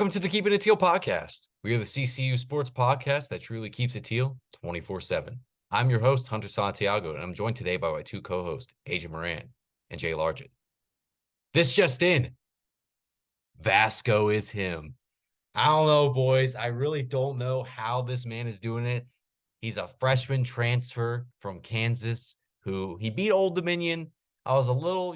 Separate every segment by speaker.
Speaker 1: Welcome to the Keeping It Teal podcast. We are the CCU sports podcast that truly keeps it teal 24/7. I'm your host, Hunter Santiago, and I'm joined today by my two co-hosts, AJ Moran and Jay Largent. This just in, Vasco is him. I don't know, boys. I really don't know how this man is doing it. He's a freshman transfer from Kansas who he beat Old Dominion. I was a little,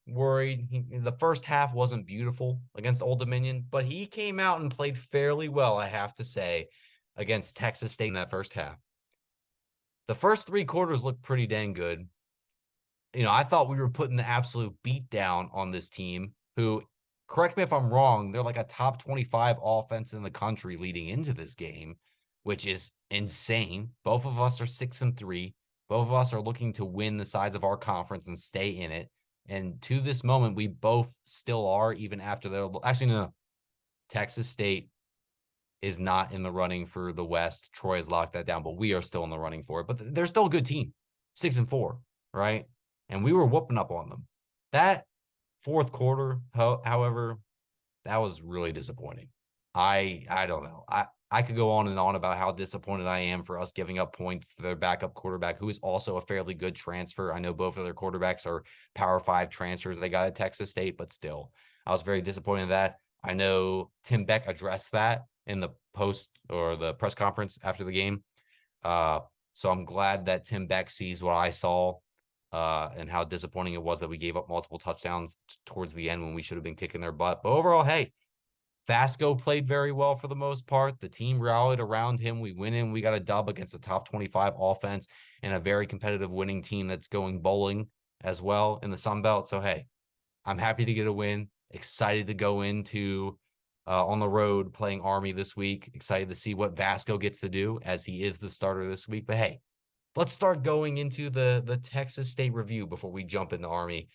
Speaker 1: worried. The first half wasn't beautiful against Old Dominion, but he came out and played fairly well, I have to say, against Texas State in that first half. The first three quarters looked pretty dang good. I thought we were putting the absolute beat down on this team who, correct me if I'm wrong, they're like a top 25 offense in the country leading into this game, which is insane. Both of us are 6-3. Both of us are looking to win the sides of our conference and stay in it. And to this moment, we both still are, even after they're actually, no. Texas State is not in the running for the West. Troy has locked that down, but we are still in the running for it. But they're still a good team, 6-4, right? And we were whooping up on them. That fourth quarter, however, that was really disappointing. I don't know. I could go on and on about how disappointed I am for us giving up points to their backup quarterback, who is also a fairly good transfer. I know both of their quarterbacks are Power 5 transfers they got at Texas State, but still, I was very disappointed in that. I know Tim Beck addressed that in the post or the press conference after the game. So I'm glad that Tim Beck sees what I saw and how disappointing it was that we gave up multiple touchdowns towards the end when we should have been kicking their butt. But overall, hey, Vasco played very well for the most part. The team rallied around him. We went in. We got a dub against a top 25 offense and a very competitive winning team that's going bowling as well in the Sun Belt. So, hey, I'm happy to get a win. Excited to go into on the road playing Army this week. Excited to see what Vasco gets to do as he is the starter this week. But, hey, let's start going into the Texas State review before we jump into Army.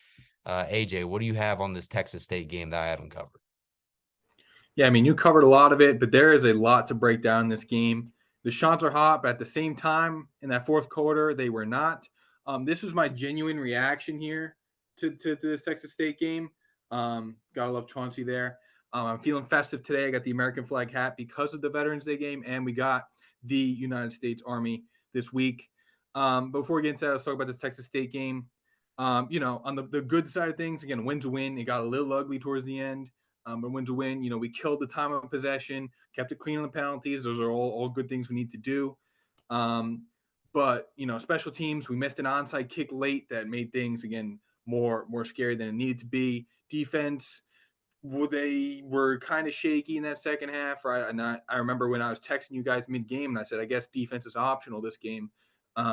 Speaker 1: AJ, what do you have on this Texas State game that I haven't covered?
Speaker 2: Yeah, I mean, you covered a lot of it, but there is a lot to break down in this game. The Chants are hot, but at the same time, in that fourth quarter, they were not. This was my genuine reaction here to this Texas State game. Gotta love Chauncey there. I'm feeling festive today. I got the American flag hat because of the Veterans Day game, and we got the United States Army this week. Before we get into that, let's talk about this Texas State game. On the good side of things, again, win to win. It got a little ugly towards the end. But win to win, we killed the time of possession, kept it clean on the penalties. Those are all good things we need to do. But special teams, we missed an onside kick late that made things again more scary than it needed to be. Defense, they were kind of shaky in that second half, right? And I remember when I was texting you guys mid-game, and I said, I guess defense is optional this game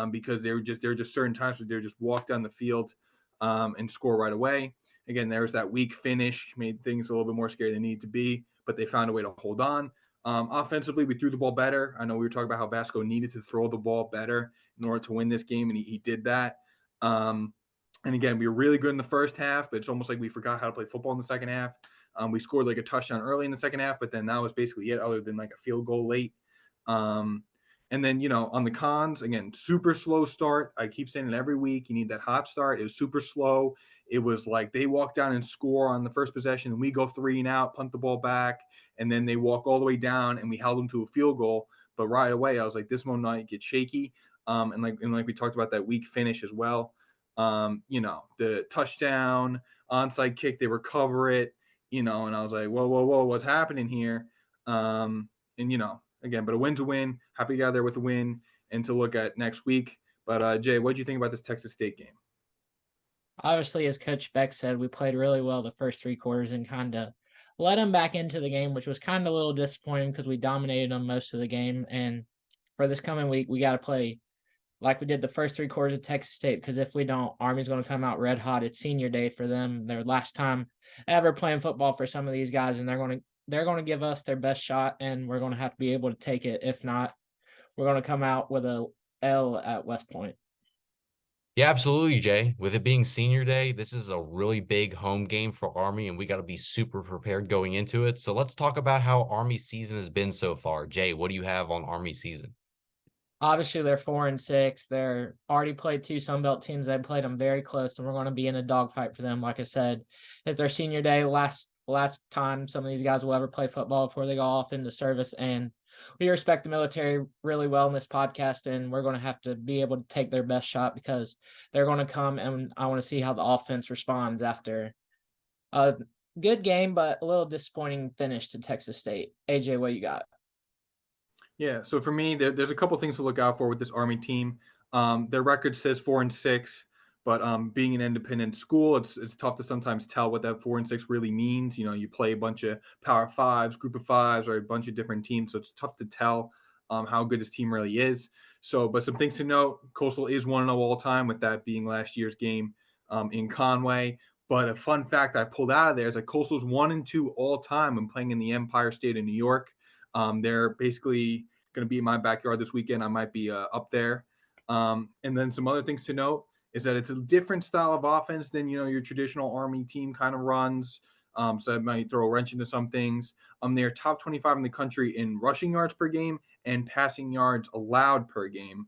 Speaker 2: because there were just certain times where they would just walk down the field and score right away. Again, there was that weak finish, made things a little bit more scary than they needed to be, but they found a way to hold on. Offensively, we threw the ball better. I know we were talking about how Vasco needed to throw the ball better in order to win this game, and he did that. And again, we were really good in the first half, but it's almost like we forgot how to play football in the second half. We scored like a touchdown early in the second half, but then that was basically it other than like a field goal late. And then, on the cons, again, super slow start. I keep saying it every week. You need that hot start. It was super slow. It was like they walk down and score on the first possession, and we go 3 and out, punt the ball back, and then they walk all the way down, and we held them to a field goal. But right away, I was like, this one might get shaky. And like we talked about that weak finish as well. The touchdown, onside kick, they recover it, and I was like, whoa, what's happening here? Again, but a win to win. Happy to get out there with a win and to look at next week. But Jay, what do you think about this Texas State game?
Speaker 3: Obviously, as Coach Beck said, we played really well the first 3 quarters and kind of let them back into the game, which was kind of a little disappointing because we dominated them most of the game. And for this coming week, we got to play like we did the first 3 quarters of Texas State, because if we don't, Army's going to come out red hot. It's senior day for them, their last time ever playing football for some of these guys, and they're going to give us their best shot, and we're going to have to be able to take it. If not, we're going to come out with a L at West Point.
Speaker 1: Yeah, absolutely, Jay. With it being senior day, this is a really big home game for Army, and we got to be super prepared going into it. So let's talk about how Army season has been so far. Jay, what do you have on Army season?
Speaker 3: Obviously, they're 4-6. They're already played 2 Sun Belt teams. They played them very close, and we're going to be in a dogfight for them. Like I said, it's their senior day. Last the last time some of these guys will ever play football before they go off into service. And we respect the military really well in this podcast, and we're going to have to be able to take their best shot because they're going to come, and I want to see how the offense responds after a good game, but a little disappointing finish to Texas State. AJ, what you got?
Speaker 2: Yeah, so for me, there's a couple things to look out for with this Army team. Their record says 4-6, but being an independent school, it's tough to sometimes tell what that 4-6 really means. You know, you play a bunch of Power Fives, Group of Fives, or a bunch of different teams, so it's tough to tell how good this team really is. So, but some things to note: Coastal is 1-0 all time, with that being last year's game in Conway. But a fun fact I pulled out of there is that Coastal's 1-2 all time when playing in the Empire State of New York. They're basically going to be in my backyard this weekend. I might be up there. And then some other things to note is that it's a different style of offense than your traditional Army team kind of runs. So that might throw a wrench into some things. They're top 25 in the country in rushing yards per game and passing yards allowed per game.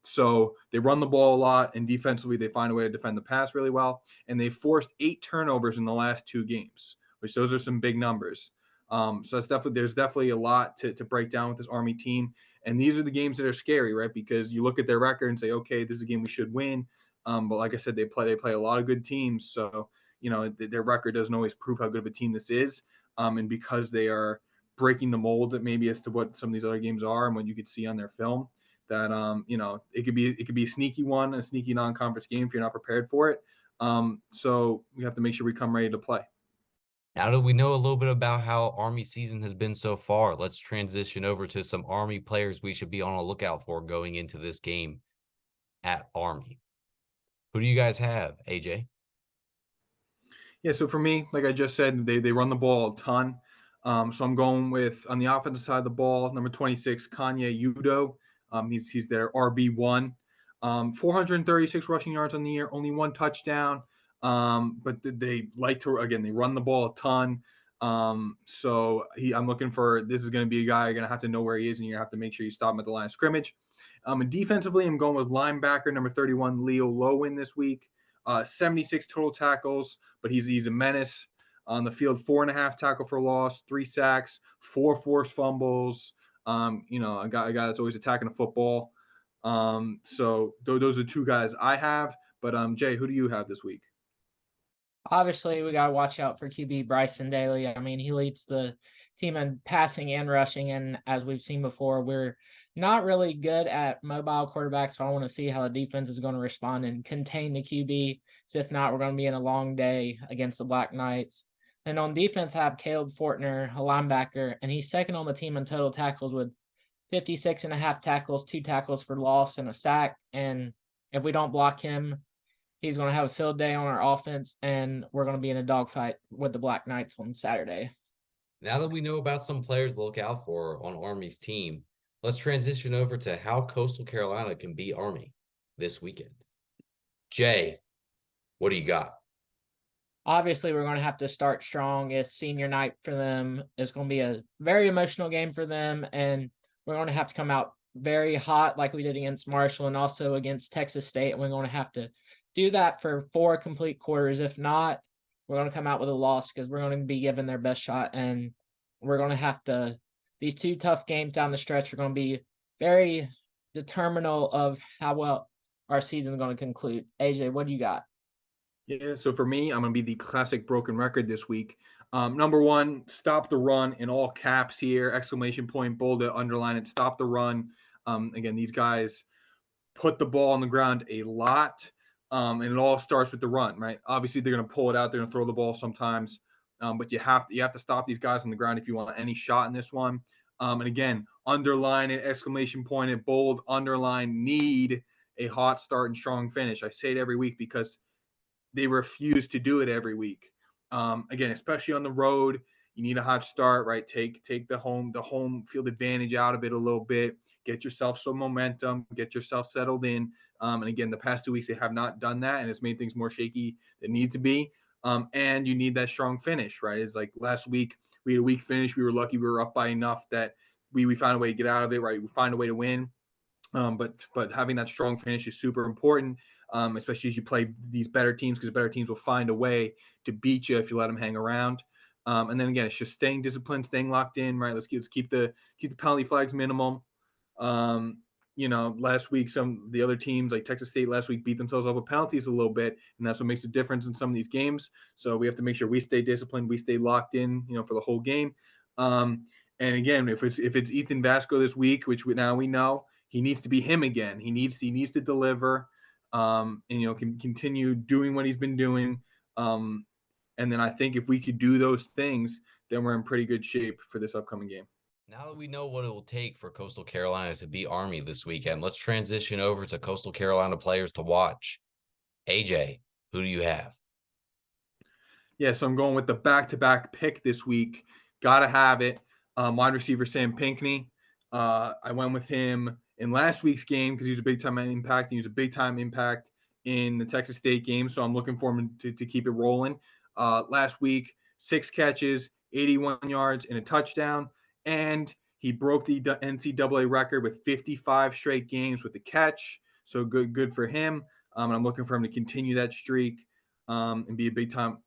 Speaker 2: So they run the ball a lot, and defensively they find a way to defend the pass really well. And they forced 8 turnovers in the last 2 games, which those are some big numbers. So there's definitely a lot to break down with this Army team. And these are the games that are scary, right? Because you look at their record and say, okay, this is a game we should win. But like I said, they play a lot of good teams. So, their record doesn't always prove how good of a team this is. And because they are breaking the mold that maybe as to what some of these other games are and what you could see on their film, that it could be a sneaky one, a sneaky non-conference game if you're not prepared for it. So we have to make sure we come ready to play.
Speaker 1: Now that we know a little bit about how Army season has been so far, let's transition over to some Army players we should be on a lookout for going into this game at Army. Who do you guys have, AJ?
Speaker 2: Yeah, so for me, like I just said, they run the ball a ton. So I'm going with, on the offensive side of the ball, number 26, Kanye Udo. He's their RB1. 436 rushing yards on the year, only 1 touchdown. But they like to, again, they run the ball a ton. So I'm looking for, this is going to be a guy you're going to have to know where he is, and you're going to have to make sure you stop him at the line of scrimmage. And defensively, I'm going with linebacker number 31, Leo Lowen this week. 76 total tackles, but he's a menace on the field. 4.5 tackle for loss, 3 sacks, 4 forced fumbles. A guy that's always attacking the football. So those are 2 guys I have. But Jay, who do you have this week?
Speaker 3: Obviously, we got to watch out for QB Bryson Daly. I mean, he leads the team in passing and rushing, and as we've seen before, we're not really good at mobile quarterbacks, so I want to see how the defense is going to respond and contain the QB. So if not, we're going to be in a long day against the Black Knights. And on defense, I have Caleb Fortner, a linebacker, and he's second on the team in total tackles with 56.5 tackles, 2 tackles for loss, and a sack. And if we don't block him, he's going to have a field day on our offense, and we're going to be in a dogfight with the Black Knights on Saturday.
Speaker 1: Now that we know about some players to look out for on Army's team, let's transition over to how Coastal Carolina can beat Army this weekend. Jay, what do you got?
Speaker 3: Obviously, we're going to have to start strong. It's senior night for them. It's going to be a very emotional game for them, and we're going to have to come out very hot like we did against Marshall and also against Texas State, and we're going to have to do that for 4 complete quarters. If not, we're going to come out with a loss because we're going to be given their best shot, and we're going to have to – these 2 tough games down the stretch are going to be very determinal of how well our season is going to conclude. AJ, what do you got?
Speaker 2: Yeah, so for me, I'm going to be the classic broken record this week. Number 1, stop the run in all caps here, exclamation point, bold it, underline it, stop the run. Again, these guys put the ball on the ground a lot, and it all starts with the run, right? Obviously, they're going to pull it out. They're going to throw the ball sometimes, but you have to stop these guys on the ground if you want any shot in this one. And again, underline it, exclamation point it, bold, underline, need a hot start and strong finish. I say it every week because they refuse to do it every week. Again, especially on the road, you need a hot start, right? Take the home field advantage out of it a little bit. Get yourself some momentum. Get yourself settled in. And again, the past 2 weeks they have not done that, and it's made things more shaky than need to be. And you need that strong finish, right? It's like last week we had a weak finish. We were lucky we were up by enough that we found a way to get out of it, right? We find a way to win. But having that strong finish is super important, especially as you play these better teams, because better teams will find a way to beat you if you let them hang around. And then again, it's just staying disciplined, staying locked in, right? Let's keep the penalty flags minimum. Last week the other teams like Texas State last week beat themselves up with penalties a little bit, and that's what makes a difference in some of these games. So we have to make sure we stay disciplined, we stay locked in, for the whole game. And again, if it's Ethan Vasco this week, which now we know he needs to be him again. He needs to deliver, and can continue doing what he's been doing. And then I think if we could do those things, then we're in pretty good shape for this upcoming game.
Speaker 1: Now that we know what it will take for Coastal Carolina to beat Army this weekend, let's transition over to Coastal Carolina players to watch. AJ, who do you have?
Speaker 2: Yeah, so I'm going with the back-to-back pick this week. Got to have it. Wide receiver Sam Pinckney. I went with him in last week's game because he was a big-time impact. He was a big-time impact in the Texas State game, so I'm looking for him to keep it rolling. Last week, 6 catches, 81 yards, and a touchdown. And he broke the NCAA record with 55 straight games with the catch. So good for him. And I'm looking for him to continue that streak and be a big-time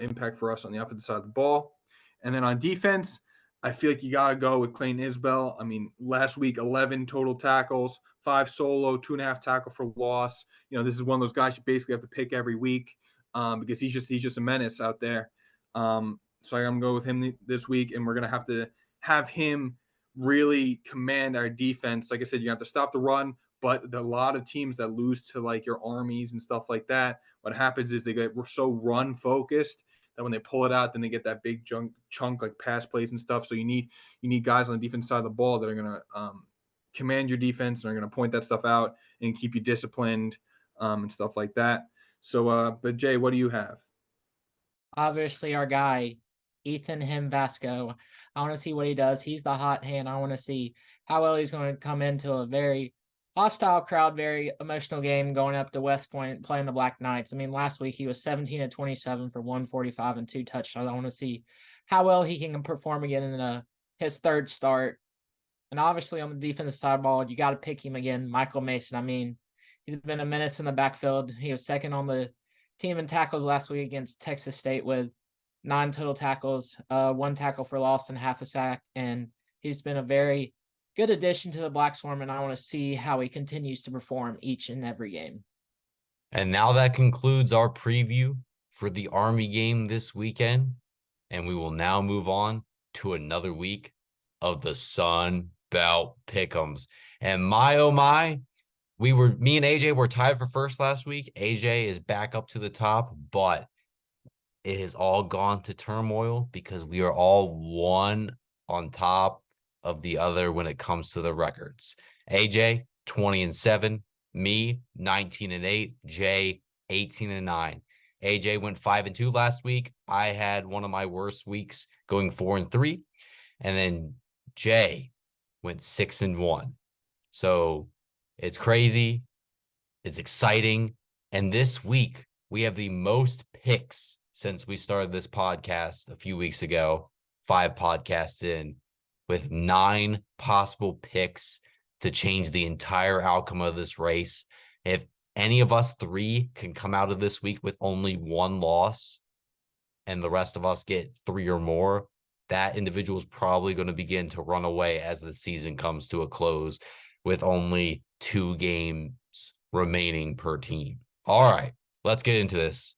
Speaker 2: impact for us on the offensive side of the ball. And then on defense, I feel like you got to go with Clayton Isbell. I mean, last week, 11 total tackles, 5 solo, 2.5 tackle for loss. This is one of those guys you basically have to pick every week because he's just a menace out there. So I'm going to go with him this week, and we're going to have him really command our defense. Like I said, you have to stop the run, but a lot of teams that lose to like your Armies and stuff like that, what happens is they get so run focused that when they pull it out, then they get that big chunk like pass plays and stuff. So you need guys on the defense side of the ball that are going to command your defense and are going to point that stuff out and keep you disciplined and stuff like that. So, but Jay, what do you have?
Speaker 3: Obviously, our guy, Ethan Vasco. I want to see what he does. He's the hot hand. I want to see how well he's going to come into a very hostile crowd, very emotional game going up to West Point playing the Black Knights. I mean, last week he was 17 of 27 for 145 and 2 touchdowns. I want to see how well he can perform again in his third start. And obviously on the defensive side ball, you got to pick him again, Michael Mason. I mean, he's been a menace in the backfield. He was second on the team in tackles last week against Texas State with 9 total tackles, 1 tackle for loss and half a sack. And he's been a very good addition to the Black Swarm, and I want to see how he continues to perform each and every game.
Speaker 1: And now that concludes our preview for the Army game this weekend. And we will now move on to another week of the Sun Belt Pick'ems. And my, oh my, me and AJ were tied for first last week. AJ is back up to the top, but it has all gone to turmoil because we are all one on top of the other when it comes to the records. AJ, 20-7, me, 19-8, Jay, 18-9. AJ went 5-2 last week. I had one of my worst weeks going 4-3. And then Jay went 6-1. So it's crazy. It's exciting. And this week we have the most picks since we started this podcast a few weeks ago, 5 podcasts in, with 9 possible picks to change the entire outcome of this race. If any of us 3 can come out of this week with only 1 loss and the rest of us get 3 or more, that individual is probably going to begin to run away as the season comes to a close with only 2 games remaining per team. All right, let's get into this.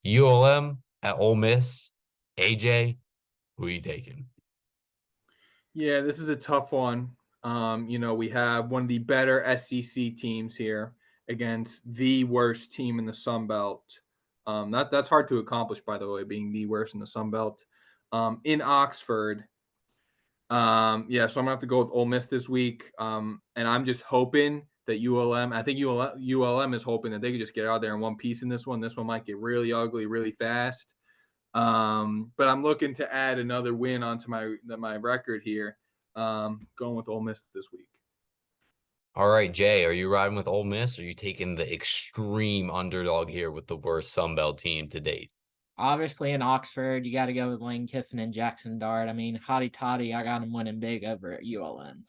Speaker 1: ULM at Ole Miss. AJ, who are you taking?
Speaker 2: Yeah, this is a tough one. We have one of the better SEC teams here against the worst team in the Sun Belt. That's hard to accomplish, by the way, being the worst in the Sun Belt. In Oxford. So I'm gonna have to go with Ole Miss this week. And I'm just hoping that I think ULM is hoping that they could just get out there in one piece in this one. This one might get really ugly really fast. But I'm looking to add another win onto my record here. Going with Ole Miss this week.
Speaker 1: All right, Jay, are you riding with Ole Miss or are you taking the extreme underdog here with the worst Sun Belt team to date?
Speaker 3: Obviously in Oxford, you got to go with Lane Kiffin and Jackson Dart. I mean, hotty toddy, I got him winning big over at ULM.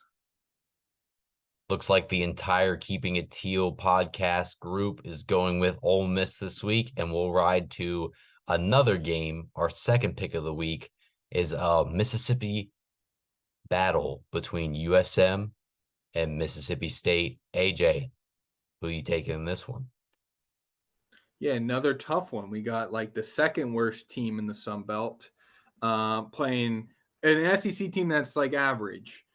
Speaker 1: Looks like the entire Keeping It Teal podcast group is going with Ole Miss this week, and we'll ride to Another game, our second pick of the week, is a Mississippi battle between USM and Mississippi State. AJ, who you taking in this one?
Speaker 2: Yeah, another tough one. We got like the second worst team in the Sun Belt playing an SEC team that's like average.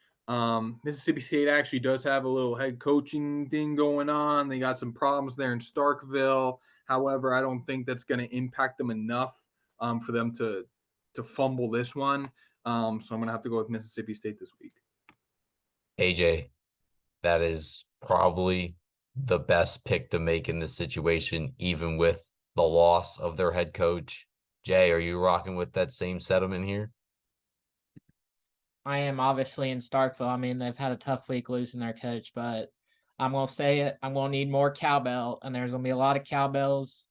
Speaker 2: Mississippi State actually does have a little head coaching thing going on. They got some problems there in Starkville. However, I don't think that's going to impact them enough for them to fumble this one. So I'm going to have to go with Mississippi State this week.
Speaker 1: AJ, that is probably the best pick to make in this situation, even with the loss of their head coach. Jay, are you rocking with that same sentiment here?
Speaker 3: I am obviously in Starkville. I mean, they've had a tough week losing their coach, but I'm going to say it. I'm going to need more cowbell, and there's going to be a lot of cowbells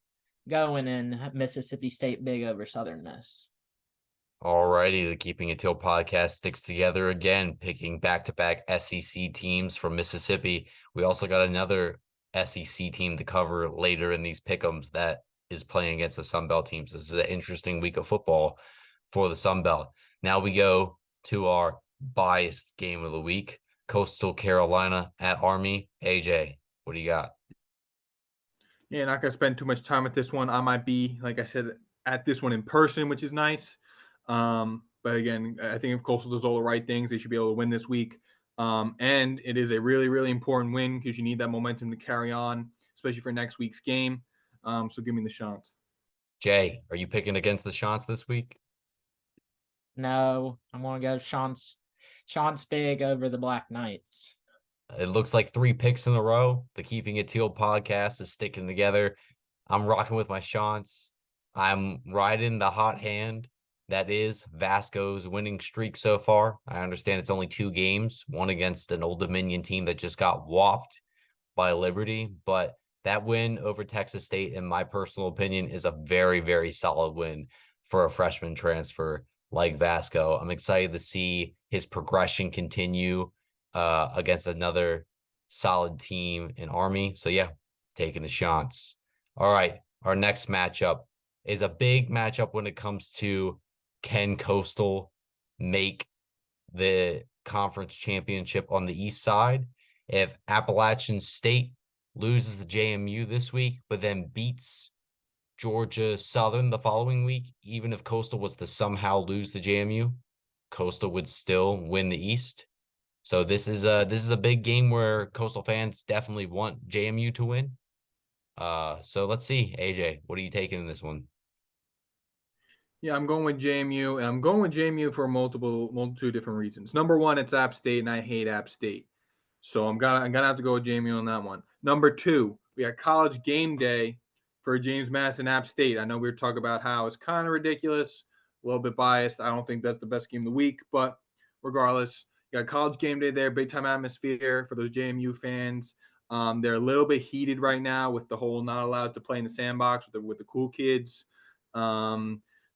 Speaker 3: going in Mississippi State big over Southern Miss.
Speaker 1: Alrighty, the Keeping It Till podcast sticks together again, picking back-to-back SEC teams from Mississippi. We also got another SEC team to cover later in these pick'ems that is playing against the Sun Belt teams. This is an interesting week of football for the Sun Belt. Now we go to our biased game of the week, Coastal Carolina at Army. AJ, what do you got?
Speaker 2: Yeah, not going to spend too much time at this one. I might be, like I said, at this one in person, which is nice. But again, I think if Coastal does all the right things, they should be able to win this week. And it is a really, really important win because you need that momentum to carry on, especially for next week's game. So give me the Chants.
Speaker 1: Jay, are you picking against the Chants this week?
Speaker 3: No, I'm going to go Chants big over the Black Knights.
Speaker 1: It looks like 3 picks in a row. The Keeping It Teal podcast is sticking together. I'm rocking with my Chants. I'm riding the hot hand that is Vasco's winning streak so far. I understand it's only 2 games, one against an Old Dominion team that just got whopped by Liberty, but that win over Texas State, in my personal opinion, is a very, very solid win for a freshman transfer like Vasco. I'm excited to see his progression continue against another solid team in Army. So yeah, taking the Chants. All right, our next matchup is a big matchup when it comes to can Coastal make the conference championship on the east side. If Appalachian State loses the JMU this week, but then beats Georgia Southern the following week, even if Coastal was to somehow lose the JMU, Coastal would still win the East. So this is a big game where Coastal fans definitely want JMU to win. So let's see, AJ, what are you taking in this one?
Speaker 2: Yeah, I'm going with JMU, and I'm going with JMU for multitude of different reasons. Number one, it's App State, and I hate App State, so I'm gonna have to go with JMU on that one. Number two, we got College Game Day for James Madison App State. I know we were talking about how it's kind of ridiculous, a little bit biased. I don't think that's the best game of the week, but regardless, you got College Game Day there, big time atmosphere for those JMU fans. They're a little bit heated right now with the whole not allowed to play in the sandbox with the cool kids.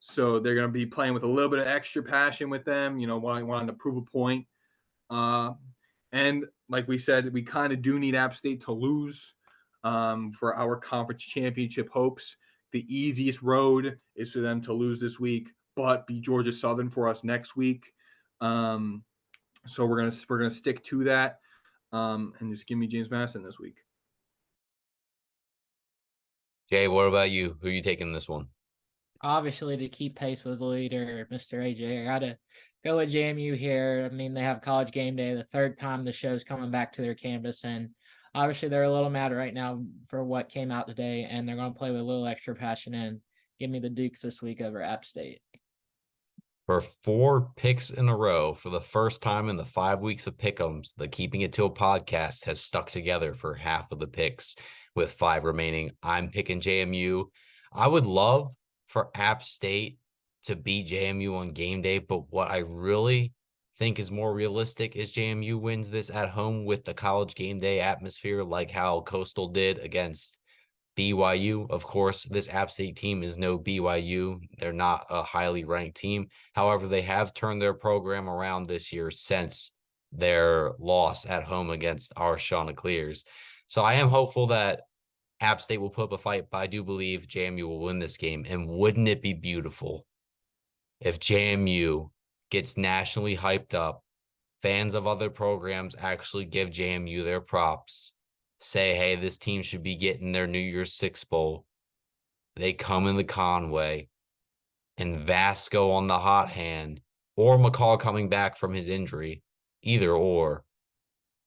Speaker 2: So they're going to be playing with a little bit of extra passion with them, wanting to prove a point. And like we said, we kind of do need App State to lose for our conference championship hopes. The easiest road is for them to lose this week, but be Georgia Southern for us next week. So we're gonna stick to that, and just give me James Madison this week.
Speaker 1: Jay, what about you? Who are you taking this one?
Speaker 3: Obviously, to keep pace with leader Mr. AJ, I gotta go with JMU here. I mean, they have College Game Day, the third time the show's coming back to their campus, and obviously they're a little mad right now for what came out today, and they're going to play with a little extra passion and give me the Dukes this week over App State.
Speaker 1: For 4 picks in a row, for the first time in the 5 weeks of pick'ems, the Keeping It Till podcast has stuck together for half of the picks with 5 remaining. I'm picking JMU. I would love for App State to beat JMU on game day, but what I really think is more realistic is JMU wins this at home with the College Game Day atmosphere, like how Coastal did against BYU. Of course, this App State team is no BYU. They're not a highly ranked team. However, they have turned their program around this year since their loss at home against our Chanticleers. So I am hopeful that App State will put up a fight, but I do believe JMU will win this game. And wouldn't it be beautiful if JMU gets nationally hyped up, fans of other programs actually give JMU their props, say, hey, this team should be getting their New Year's Six Bowl. They come in the Conway, and Vasco on the hot hand, or McCall coming back from his injury, either or,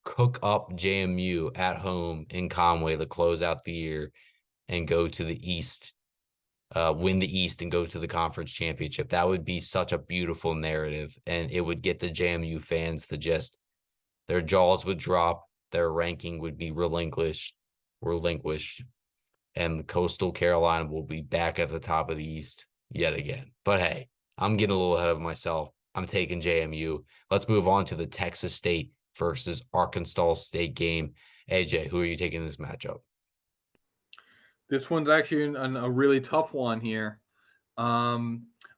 Speaker 1: cook up JMU at home in Conway to close out the year and go to the East, win the East and go to the conference championship. That would be such a beautiful narrative, and it would get the JMU fans to just, their jaws would drop, their ranking would be relinquished, and Coastal Carolina will be back at the top of the East yet again. But hey, I'm getting a little ahead of myself. I'm taking JMU. Let's move on to the Texas State versus Arkansas State game. AJ, who are you taking in this matchup?
Speaker 2: This one's actually a really tough one here. I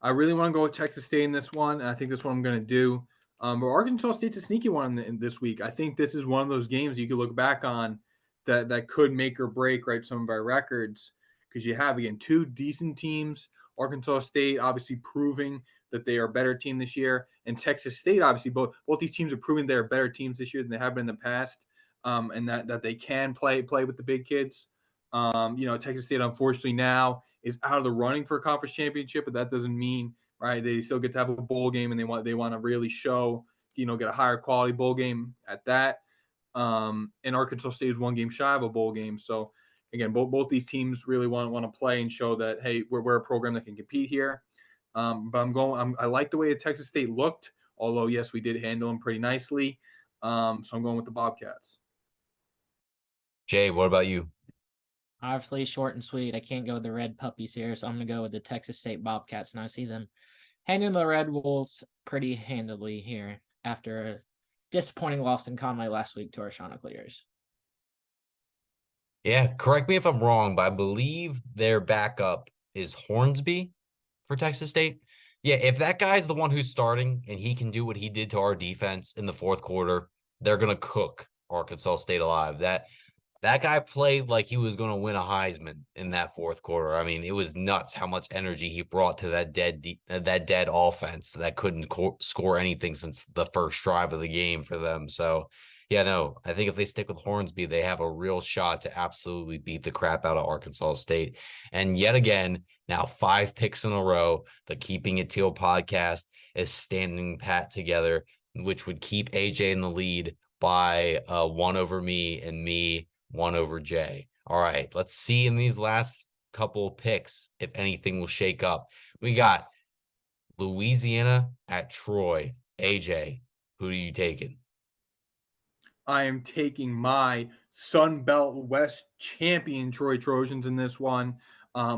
Speaker 2: really want to go with Texas State in this one, and I think that's what I'm going to do. But Arkansas State's a sneaky one in this week. I think this is one of those games you could look back on that could make or break, right, some of our records, because you have, again, two decent teams. Arkansas State obviously proving that they are a better team this year, and Texas State obviously both these teams are proving they are better teams this year than they have been in the past, and that they can play with the big kids. Texas State unfortunately now is out of the running for a conference championship, but that doesn't mean, right, they still get to have a bowl game, and they want to really show, get a higher quality bowl game at that. And Arkansas State is one game shy of a bowl game. So again, both these teams really want to play and show that, hey, we're a program that can compete here. But I like the way Texas State looked, although yes, we did handle them pretty nicely. So I'm going with the Bobcats.
Speaker 1: Jay, what about you?
Speaker 3: Obviously, short and sweet. I can't go with the Red Puppies here, so I'm going to go with the Texas State Bobcats, and I see them handling the Red Wolves pretty handily here after a disappointing loss in Conway last week to our Chanticleers.
Speaker 1: Yeah, correct me if I'm wrong, but I believe their backup is Hornsby for Texas State. Yeah, if that guy's the one who's starting and he can do what he did to our defense in the fourth quarter, they're going to cook Arkansas State alive. That guy played like he was going to win a Heisman in that fourth quarter. I mean, it was nuts how much energy he brought to that dead offense that couldn't score anything since the first drive of the game for them. So, yeah, no, I think if they stick with Hornsby, they have a real shot to absolutely beat the crap out of Arkansas State. And yet again, now 5 picks in a row, the Keeping It Teal podcast is standing pat together, which would keep AJ in the lead by 1 over me and me 1 over Jay. All right, let's see in these last couple picks if anything will shake up. We got Louisiana at Troy. AJ, who are you taking?
Speaker 2: I am taking my Sun Belt West champion Troy Trojans in this one.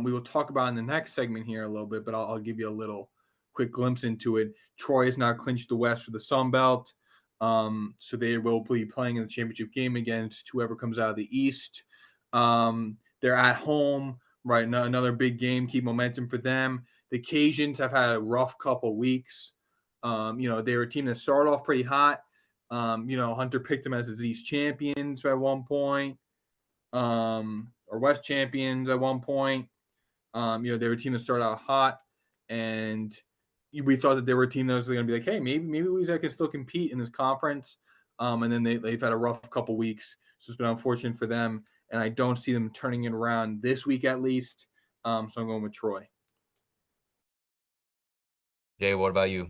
Speaker 2: We will talk about in the next segment here a little bit, but I'll give you a little quick glimpse into it. Troy has now clinched the West for the Sun Belt. So they will be playing in the championship game against whoever comes out of the East. They're at home, right? Another big game, keep momentum for them. The Cajuns have had a rough couple weeks. They're a team that started off pretty hot. Hunter picked them as his East champions at one point, or West champions at one point. They were a team that started out hot, and we thought that they were a team that was going to be like, hey, maybe Louisiana can still compete in this conference. And then they've had a rough couple weeks, so it's been unfortunate for them. And I don't see them turning it around this week at least. So I'm going with Troy.
Speaker 1: Jay, what about you?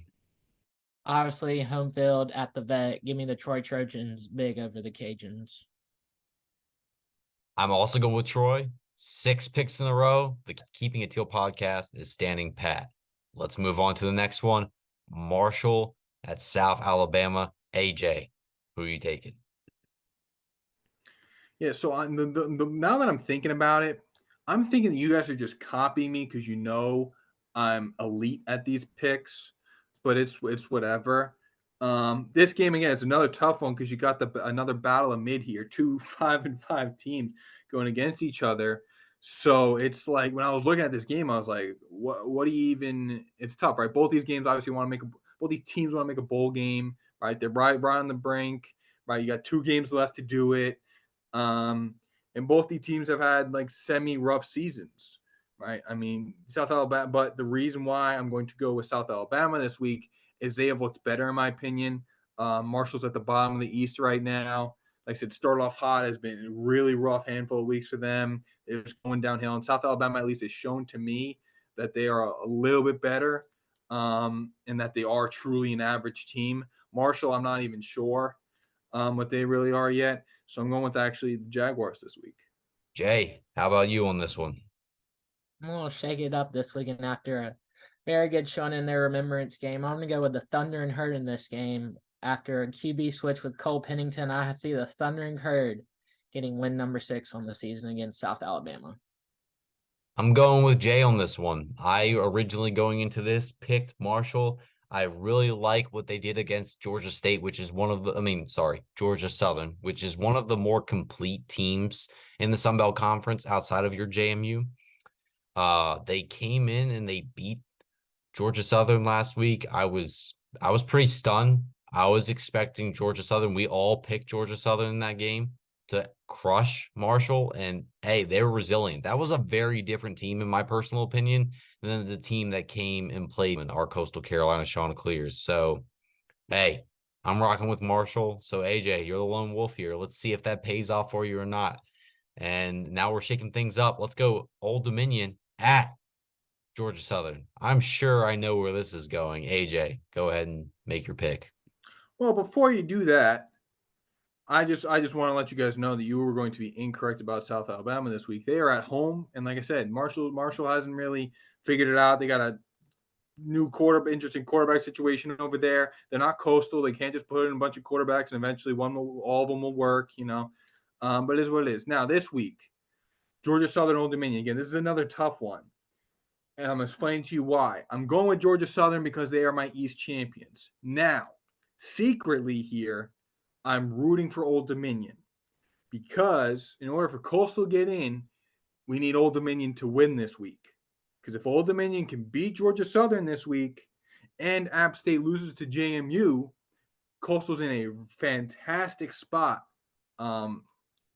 Speaker 3: Obviously, home field at the Vet. Give me the Troy Trojans big over the Cajuns.
Speaker 1: I'm also going with Troy. 6 picks in a row. The Keeping It Teal podcast is standing pat. Let's move on to the next one. Marshall at South Alabama. AJ, who are you taking?
Speaker 2: Yeah, so now that I'm thinking about it, I'm thinking that you guys are just copying me because I'm elite at these picks, but it's whatever. This game again is another tough one because you got another battle of mid here, 2 5-5 teams going against each other. So it's like when I was looking at this game, I was like, what do you even? It's tough, right? Both these games obviously both these teams want to make a bowl game, right? They're right on the brink, right? You got 2 games left to do it. and both these teams have had like semi-rough seasons, right? I mean, South Alabama, but the reason why I'm going to go with South Alabama this week is they have looked better, in my opinion. Marshall's at the bottom of the East right now. Like I said, start off hot, has been a really rough handful of weeks for them. It's going downhill. And South Alabama, at least, has shown to me that they are a little bit better, and that they are truly an average team. Marshall, I'm not even sure what they really are yet. So I'm going with actually the Jaguars this week.
Speaker 1: Jay, how about you on this one?
Speaker 3: I'm gonna shake it up this weekend after a very good showing in their remembrance game. I'm gonna go with the Thundering Herd in this game. After a QB switch with Cole Pennington, I see the Thundering Herd getting win number 6 on the season against South Alabama.
Speaker 1: I'm going with Jay on this one. I originally going into this picked Marshall. I really like what they did against Georgia State, which is Georgia Southern, which is one of the more complete teams in the Sun Belt Conference outside of your JMU. They came in and they beat Georgia Southern last week. I was pretty stunned. I was expecting Georgia Southern. We all picked Georgia Southern in that game to crush Marshall, and hey, they were resilient. That was a very different team, in my personal opinion, than the team that came and played in our Coastal Carolina Chanticleers. So, hey, I'm rocking with Marshall. So, AJ, you're the lone wolf here. Let's see if that pays off for you or not. And now we're shaking things up. Let's go Old Dominion at Georgia Southern. I'm sure I know where this is going. AJ, go ahead and make your pick.
Speaker 2: Well, before you do that, I just want to let you guys know that you were going to be incorrect about South Alabama this week. They are at home, and like I said, Marshall hasn't really figured it out. They got a new interesting quarterback situation over there. They're not Coastal. They can't just put in a bunch of quarterbacks and eventually all of them will work. But it is what it is. Now this week, Georgia Southern Old Dominion again. This is another tough one, and I'm explaining to you why. I'm going with Georgia Southern because they are my East champions. Now, secretly here, I'm rooting for Old Dominion because in order for Coastal to get in, we need Old Dominion to win this week. Because if Old Dominion can beat Georgia Southern this week and App State loses to JMU, Coastal's in a fantastic spot. And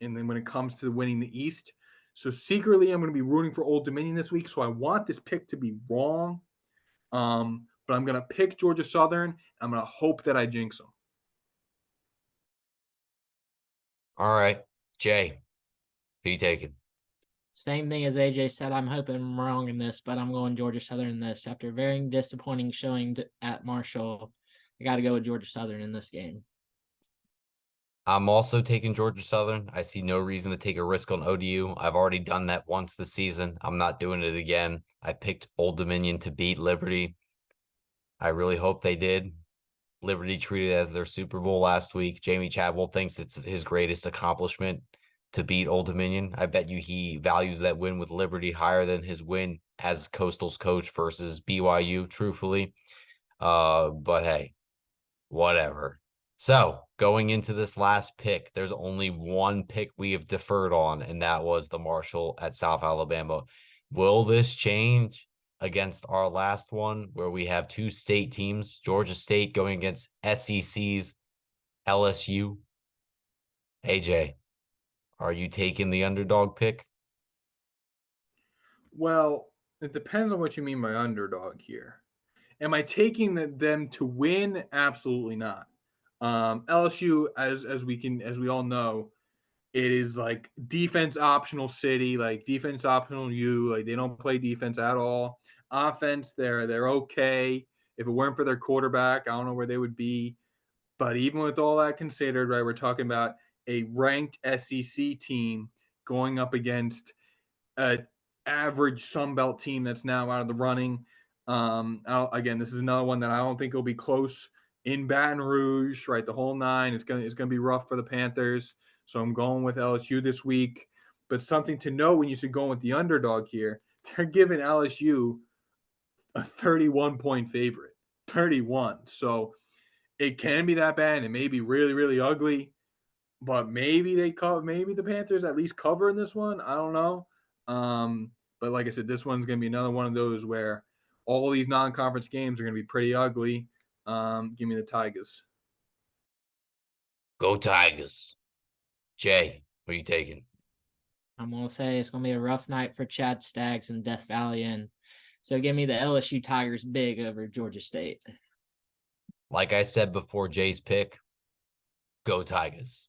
Speaker 2: then when it comes to winning the East. So secretly, I'm going to be rooting for Old Dominion this week. So I want this pick to be wrong. But I'm going to pick Georgia Southern. I'm going to hope that I jinx them.
Speaker 1: All right, Jay, who you taking?
Speaker 3: Same thing as AJ said. I'm hoping I'm wrong in this, but I'm going Georgia Southern in this. After a very disappointing showing at Marshall, I got to go with Georgia Southern in this game.
Speaker 1: I'm also taking Georgia Southern. I see no reason to take a risk on ODU. I've already done that once this season. I'm not doing it again. I picked Old Dominion to beat Liberty. I really hope they did. Liberty treated it as their Super Bowl last week. Jamie Chadwell thinks it's his greatest accomplishment to beat Old Dominion. I bet you he values that win with Liberty higher than his win as Coastal's coach versus BYU, truthfully. But hey, whatever. So going into this last pick, there's only one pick we have deferred on, and that was the Marshall at South Alabama. Will this change against our last one where we have two state teams, Georgia State going against SEC's LSU? AJ, are you taking the underdog pick?
Speaker 2: Well, it depends on what you mean by underdog here. Am I taking them to win? Absolutely not. LSU, as we all know, it is like defense optional city, like defense optional U. Like they don't play defense at all. Offense, they're okay. If it weren't for their quarterback, I don't know where they would be. But even with all that considered, right, we're talking about a ranked SEC team going up against a average Sun Belt team that's now out of the running. Again, this is another one that I don't think will be close in Baton Rouge, right? The whole nine. It's gonna be rough for the Panthers. So I'm going with LSU this week. But something to know when you should go with the underdog here, they're giving LSU a 31-point favorite. 31. So it can be that bad. It may be really, really ugly, but maybe maybe the Panthers at least cover in this one. I don't know. But like I said, this one's going to be another one of those where all these non-conference games are going to be pretty ugly. Give me the Tigers.
Speaker 1: Go Tigers. Jay, who are you taking?
Speaker 3: I'm going to say it's going to be a rough night for Chad Staggs and Death Valley Inn. So give me the LSU Tigers big over Georgia State.
Speaker 1: Like I said before Jay's pick, go Tigers.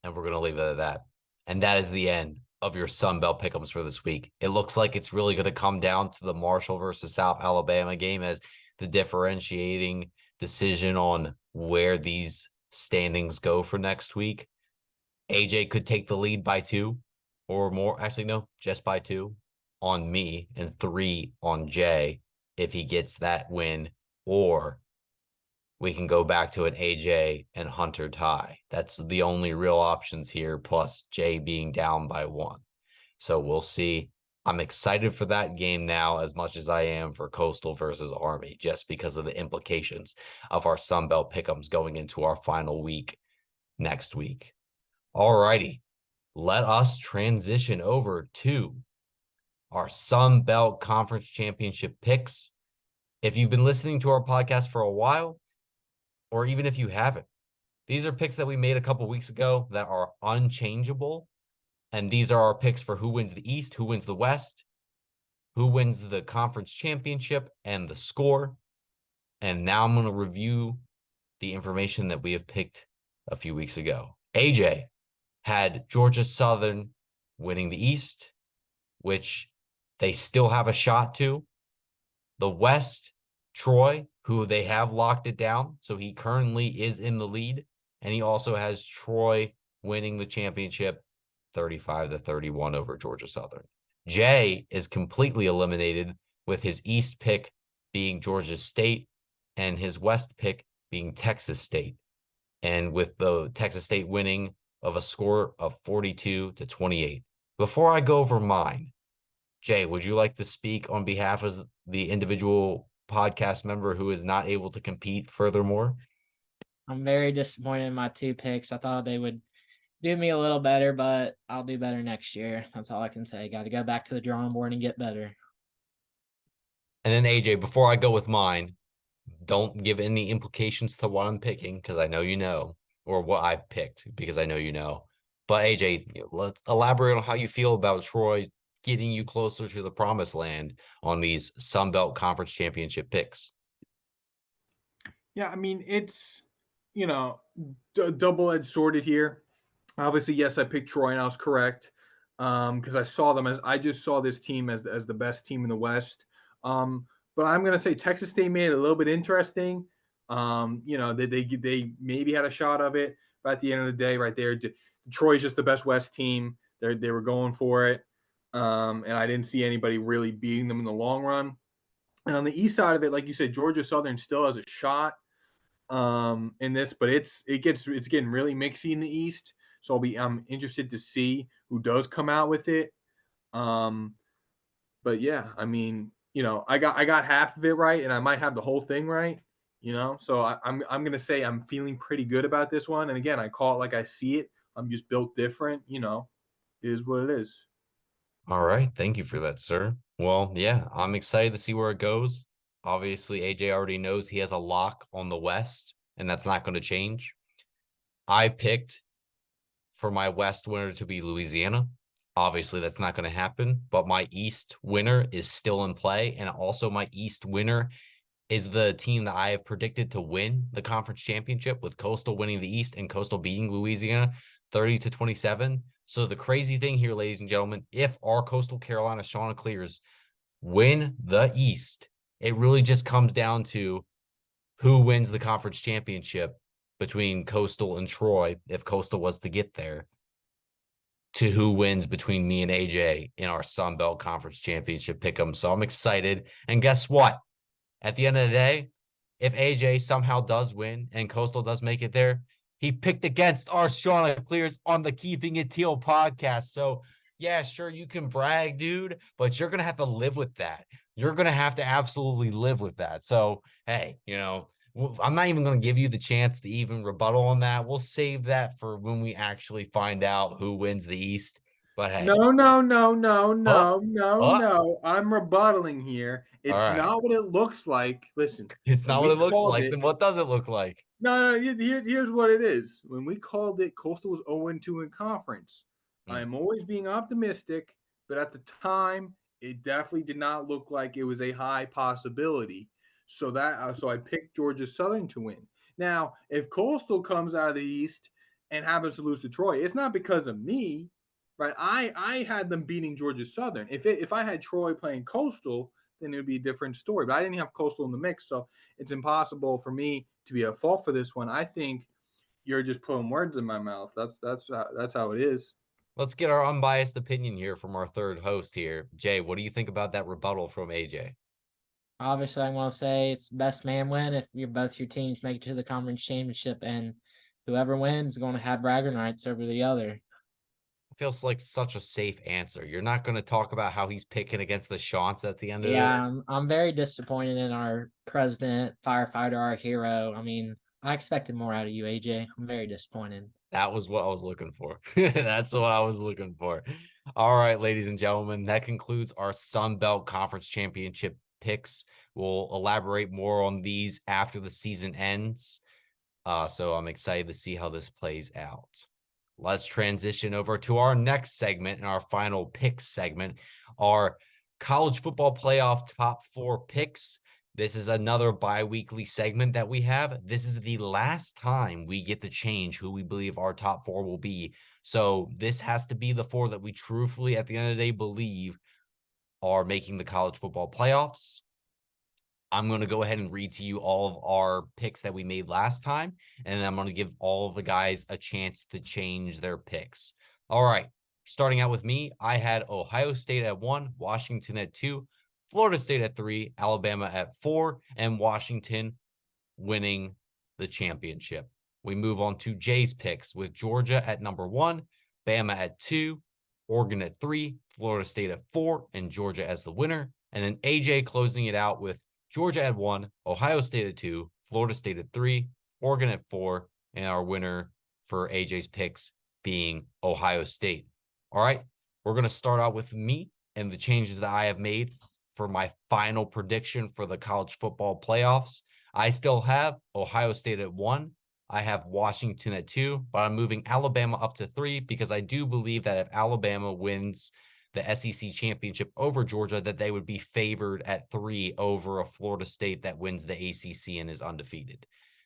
Speaker 1: And we're going to leave it at that. And that is the end of your Sun Belt pick'ems for this week. It looks like it's really going to come down to the Marshall versus South Alabama game as the differentiating decision on where these standings go for next week. AJ could take the lead by 2 or more. Actually, no, just by 2 on me and 3 on Jay if he gets that win, or we can go back to an AJ and Hunter tie. That's the only real options here, plus Jay being down by 1. So we'll see. I'm excited for that game now as much as I am for Coastal versus Army, just because of the implications of our Sun Belt pick'ems going into our final week next week. All righty. Let us transition over to our Sun Belt Conference Championship picks. If you've been listening to our podcast for a while, or even if you haven't, these are picks that we made a couple weeks ago that are unchangeable. And these are our picks for who wins the East, who wins the West, who wins the conference championship, and the score. And now I'm going to review the information that we have picked a few weeks ago. AJ had Georgia Southern winning the East, which they still have a shot to. The West, Troy, who they have locked it down. So he currently is in the lead. And he also has Troy winning the championship 35-31 over Georgia Southern. Jay is completely eliminated with his East pick being Georgia State and his West pick being Texas State. And with the Texas State winning of a score of 42-28. Before I go over mine, Jay, would you like to speak on behalf of the individual podcast member who is not able to compete furthermore?
Speaker 3: I'm very disappointed in my 2 picks. I thought they would do me a little better, but I'll do better next year. That's all I can say. Got to go back to the drawing board and get better.
Speaker 1: And then AJ, before I go with mine, don't give any implications to what I'm picking because I know you know, or what I've picked because I know you know. But AJ, let's elaborate on how you feel about Troy getting you closer to the promised land on these Sun Belt Conference Championship picks.
Speaker 2: Yeah, I mean, it's, double-edged sworded here. Obviously, yes, I picked Troy and I was correct because I just saw this team as the best team in the West. But I'm gonna say Texas State made it a little bit interesting. They maybe had a shot of it, but at the end of the day, right there, Troy's just the best West team. They were going for it, and I didn't see anybody really beating them in the long run. And on the East side of it, like you said, Georgia Southern still has a shot in this, but it's getting really mixy in the East. So I'm interested to see who does come out with it. But yeah, I mean, I got half of it right, and I might have the whole thing right. So I'm gonna say I'm feeling pretty good about this one. And again, I call it like I see it. I'm just built different. It is what it is.
Speaker 1: All right. Thank you for that, sir. Well, yeah, I'm excited to see where it goes. Obviously, AJ already knows he has a lock on the West, and that's not going to change. I picked for my West winner to be Louisiana. Obviously, that's not going to happen, but my East winner is still in play. And also, my East winner is the team that I have predicted to win the conference championship, with Coastal winning the East and Coastal beating Louisiana 30-27. So the crazy thing here, ladies and gentlemen, if our Coastal Carolina Chanticleers win the East, it really just comes down to who wins the conference championship between Coastal and Troy, if Coastal was to get there, to who wins between me and AJ in our Sun Belt Conference Championship pick'em. So I'm excited. And guess what? At the end of the day, if AJ somehow does win and Coastal does make it there, he picked against our Chanticleers on the Keeping It Teal podcast. So, yeah, sure, you can brag, dude, but you're going to have to live with that. You're going to have to absolutely live with that. So, hey, I'm not even going to give you the chance to even rebuttal on that. We'll save that for when we actually find out who wins the East. But hey,
Speaker 2: No.
Speaker 1: oh, oh,
Speaker 2: I'm rebuttaling here.
Speaker 1: all
Speaker 2: It's
Speaker 1: right.
Speaker 2: not what it looks like. Listen,
Speaker 1: It's
Speaker 2: when
Speaker 1: not what
Speaker 2: we
Speaker 1: it looks
Speaker 2: called
Speaker 1: like.
Speaker 2: it,
Speaker 1: Then what does it look like?
Speaker 2: no. Here's what it is. When we called it, Coastal was 0-2 in conference. I am always being optimistic, but at the time, it definitely did not look like it was a high possibility. So I picked Georgia Southern to win. Now, if Coastal comes out of the East and happens to lose to Troy, it's not because of me, right? I had them beating Georgia Southern. If I had Troy playing Coastal, then it would be a different story. But I didn't have Coastal in the mix, so it's impossible for me to be at fault for this one. I think you're just putting words in my mouth. That's how it is.
Speaker 1: Let's get our unbiased opinion here from our third host here. Jay, what do you think about that rebuttal from AJ?
Speaker 3: Obviously, I'm going to say it's best man win if both your teams make it to the conference championship, and whoever wins is going to have bragging rights over the other.
Speaker 1: Feels like such a safe answer. You're not going to talk about how he's picking against the Chants at the end of it.
Speaker 3: Yeah, I'm very disappointed in our president, firefighter, our hero. I mean, I expected more out of you, AJ. I'm very disappointed.
Speaker 1: That was what I was looking for. That's what I was looking for. All right, ladies and gentlemen, that concludes our Sun Belt Conference Championship picks. We'll elaborate more on these after the season ends. So I'm excited to see how this plays out. Let's transition over to our next segment and our final pick segment, our college football playoff top 4 picks. This is another bi-weekly segment that we have. This is the last time we get to change who we believe our top 4 will be. So this has to be the 4 that we truthfully, at the end of the day, believe are making the college football playoffs. I'm going to go ahead and read to you all of our picks that we made last time, and then I'm going to give all of the guys a chance to change their picks. All right, starting out with me, I had Ohio State at 1, Washington at 2, Florida State at 3, Alabama at 4, and Washington winning the championship. We move on to Jay's picks with Georgia at number 1, Bama at 2, Oregon at 3, Florida State at 4, and Georgia as the winner. And then AJ closing it out with Georgia at 1, Ohio State at 2, Florida State at 3, Oregon at 4, and our winner for AJ's picks being Ohio State. All right, we're going to start out with me and the changes that I have made for my final prediction for the college football playoffs. I still have Ohio State at 1. I have Washington at 2, but I'm moving Alabama up to 3 because I do believe that if Alabama wins the SEC championship over Georgia, that they would be favored at 3 over a Florida State that wins the ACC and is undefeated.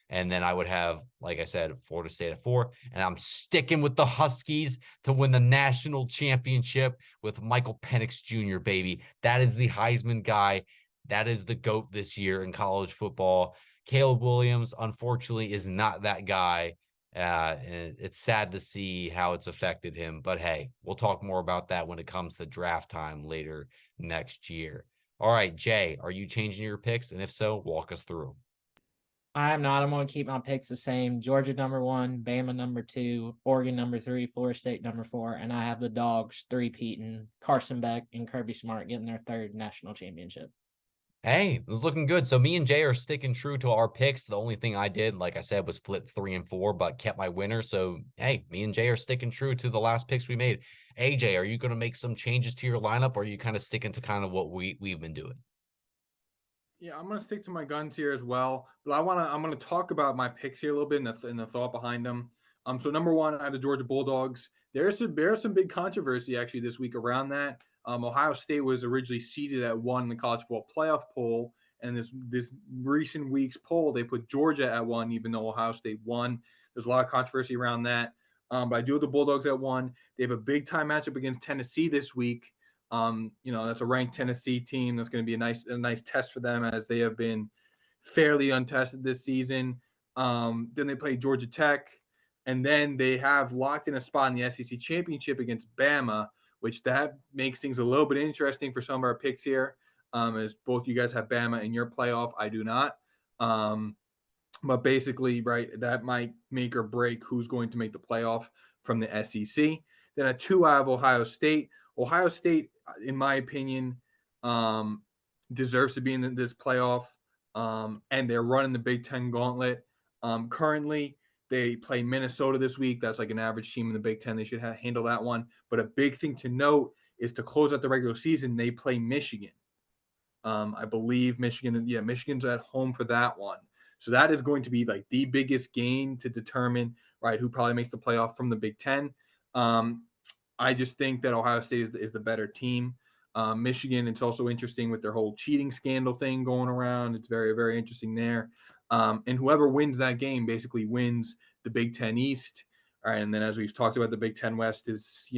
Speaker 1: And then I would have, like I said, Florida State at 4. And I'm sticking with the Huskies to win the national championship with Michael Penix Jr., baby. That is the Heisman guy. That is the GOAT this year in college football. Caleb Williams, unfortunately, is not that guy. And it's sad to see how it's affected him. But hey, we'll talk more about that when it comes to draft time later next year. All right, Jay, are you changing your picks? And if so, walk us through.
Speaker 3: I am not. I'm going to keep my picks the same. Georgia number 1, Bama number 2, Oregon number 3, Florida State number 4, and I have the Dogs three-peating Carson Beck and Kirby Smart getting their 3rd national championship.
Speaker 1: Hey, it was looking good. So me and Jay are sticking true to our picks. The only thing I did, like I said, was flip 3 and 4, but kept my winner. So hey, me and Jay are sticking true to the last picks we made. AJ, are you going to make some changes to your lineup, or are you kind of sticking to kind of what we've been doing?
Speaker 2: Yeah, I'm gonna stick to my guns here as well, but I'm gonna talk about my picks here a little bit and the thought behind them. So number 1, I have the Georgia Bulldogs. There's some big controversy actually this week around that. Ohio State was originally seeded at 1 in the college football playoff poll, and this recent week's poll they put Georgia at 1, even though Ohio State won. There's a lot of controversy around that. But I do have the Bulldogs at 1. They have a big time matchup against Tennessee this week. That's a ranked Tennessee team. That's going to be a nice test for them as they have been fairly untested this season. Then they play Georgia Tech, and then they have locked in a spot in the SEC championship against Bama, which that makes things a little bit interesting for some of our picks here. As both you guys have Bama in your playoff, I do not. But basically, right, that might make or break who's going to make the playoff from the SEC. Then at 2, I have Ohio State. Ohio State, in my opinion, deserves to be in this playoff, and they're running the Big Ten gauntlet. Currently, they play Minnesota this week. That's like an average team in the Big Ten. They should handle that one. But a big thing to note is to close out the regular season, they play Michigan. I believe Michigan's at home for that one. So that is going to be like the biggest game to determine, right, who probably makes the playoff from the Big Ten. I just think that Ohio State is the better team. Michigan, it's also interesting with their whole cheating scandal thing going around. It's very, very interesting there. And whoever wins that game basically wins the Big Ten East. All right, and then as we've talked about, the Big Ten West is,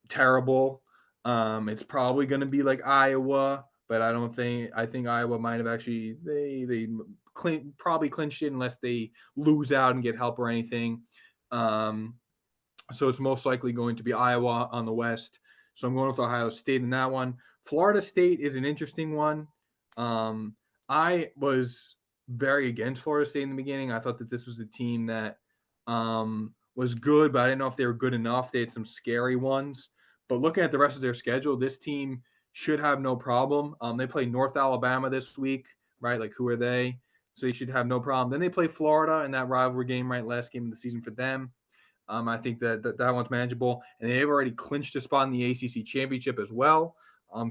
Speaker 2: terrible. It's probably going to be like Iowa, but I think Iowa might have actually probably clinched it unless they lose out and get help or anything. So it's most likely going to be Iowa on the West. So I'm going with Ohio State in that one. Florida State is an interesting one. I was very against Florida State in the beginning. I thought that this was a team that was good, but I didn't know if they were good enough. They had some scary ones. But looking at the rest of their schedule, this team should have no problem. They play North Alabama this week, right? Like, who are they? So they should have no problem. Then they play Florida in that rivalry game, right? Last game of the season for them. I think that one's manageable, and they've already clinched a spot in the ACC championship as well.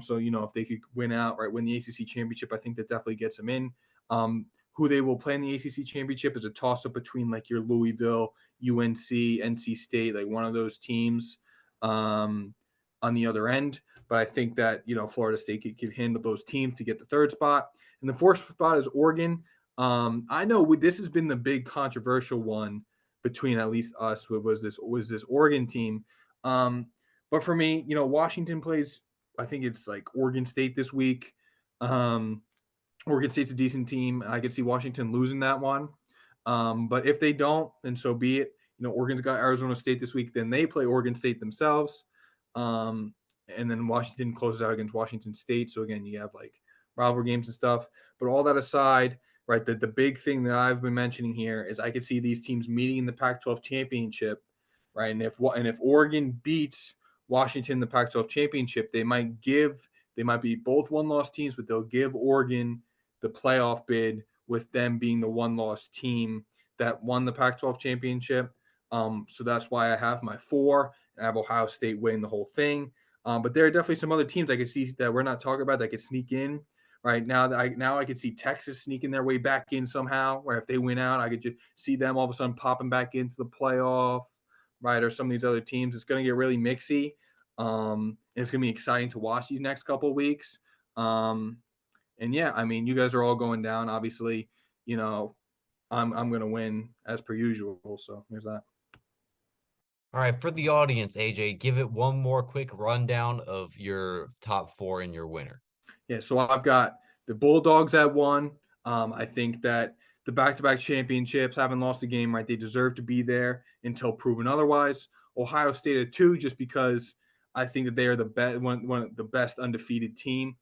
Speaker 2: So if they could win the ACC championship, I think that definitely gets them in. Who they will play in the ACC championship is a toss-up between like your Louisville, UNC, NC State, like one of those teams on the other end. But I think that Florida State could handle those teams to get the third spot, and the fourth spot is Oregon. I know this has been the big controversial one between at least us was this Oregon team. But for me, Washington plays, I think it's like Oregon State this week. Oregon State's a decent team. I could see Washington losing that one. But if they don't, then so be it. Oregon's got Arizona State this week. Then they play Oregon State themselves. And then Washington closes out against Washington State. So again, you have like rivalry games and stuff. But all that aside, right, the big thing that I've been mentioning here is I could see these teams meeting in the Pac-12 championship, right? And if Oregon beats Washington in the Pac-12 championship, they might be both one-loss teams, but they'll give Oregon the playoff bid with them being the one-loss team that won the Pac-12 championship. So that's why I have my 4. And I have Ohio State winning the whole thing. But there are definitely some other teams I could see that we're not talking about that could sneak in. Right now, I could see Texas sneaking their way back in somehow. Where if they win out, I could just see them all of a sudden popping back into the playoff, right? Or some of these other teams. It's going to get really mixy. And it's going to be exciting to watch these next couple of weeks. And yeah, I mean, you guys are all going down. Obviously, I'm going to win as per usual. So there's that.
Speaker 1: All right, for the audience, AJ, give it one more quick rundown of your top 4 and your winner.
Speaker 2: Yeah, so I've got the Bulldogs at 1. I think that the back-to-back championships haven't lost a game, right? They deserve to be there until proven otherwise. Ohio State at 2, just because I think that they are one of the best undefeated team.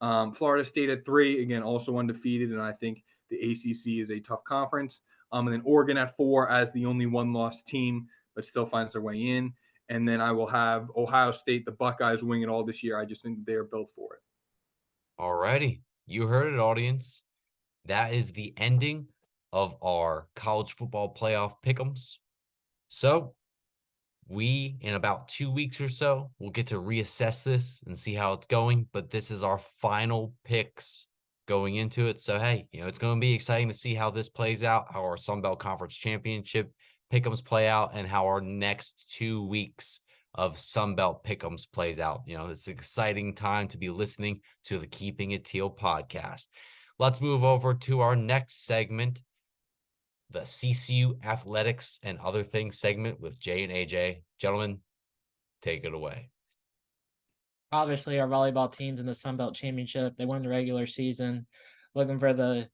Speaker 2: Florida State at 3, again, also undefeated, and I think the ACC is a tough conference. And then Oregon at 4 as the only one-loss team, but still finds their way in. And then I will have Ohio State, the Buckeyes, wing it all this year. I just think they're built for it.
Speaker 1: All righty. You heard it, audience. That is the ending of our college football playoff pick'ems. So we, in about 2 weeks or so, will get to reassess this and see how it's going. But this is our final picks going into it. So, hey, it's going to be exciting to see how this plays out, how our Sun Belt Conference Championship pick'ems play out, and how our next 2 weeks of Sun Belt pick'ems plays out. It's an exciting time to be listening to the Keeping It Teal podcast. Let's move over to our next segment, the CCU Athletics and Other Things segment with Jay and AJ. Gentlemen, take it away.
Speaker 3: Obviously, our volleyball team's in the Sun Belt Championship. They won the regular season. Looking for the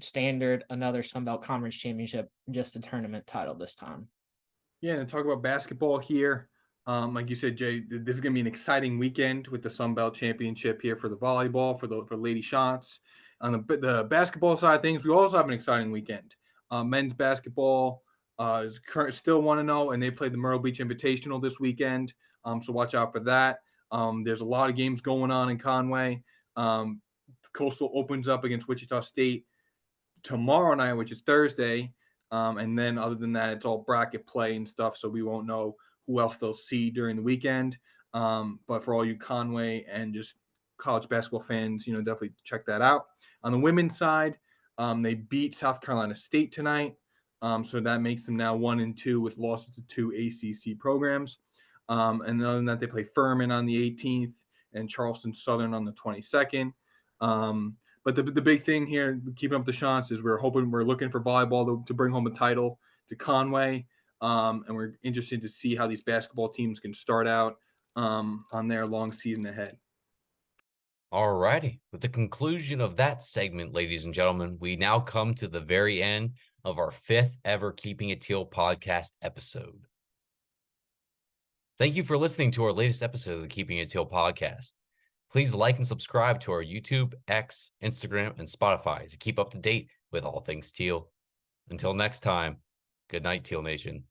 Speaker 3: standard, another Sun Belt Conference Championship, just a tournament title this time.
Speaker 2: Yeah, and talk about basketball here. Like you said, Jay, this is going to be an exciting weekend with the Sun Belt Championship here for the volleyball, for Lady Chants. On the basketball side of things, we also have an exciting weekend. Men's basketball is still 1-0, and they played the Myrtle Beach Invitational this weekend. So watch out for that. There's a lot of games going on in Conway. Coastal opens up against Wichita State tomorrow night, which is Thursday. And then other than that, it's all bracket play and stuff. So we won't know who else they'll see during the weekend. But for all you Conway and just college basketball fans, definitely check that out. On the women's side, they beat South Carolina State tonight. So that makes them now 1-2 with losses to 2 ACC programs. And other than that, they play Furman on the 18th and Charleston Southern on the 22nd. But the big thing here, keeping up the Chants, is we're looking for volleyball to bring home a title to Conway. And we're interested to see how these basketball teams can start out on their long season ahead.
Speaker 1: All righty. With the conclusion of that segment, ladies and gentlemen, we now come to the very end of our 5th ever Keeping It Teal podcast episode. Thank you for listening to our latest episode of the Keeping It Teal podcast. Please like and subscribe to our YouTube, X, Instagram, and Spotify to keep up to date with all things Teal. Until next time, good night, Teal Nation.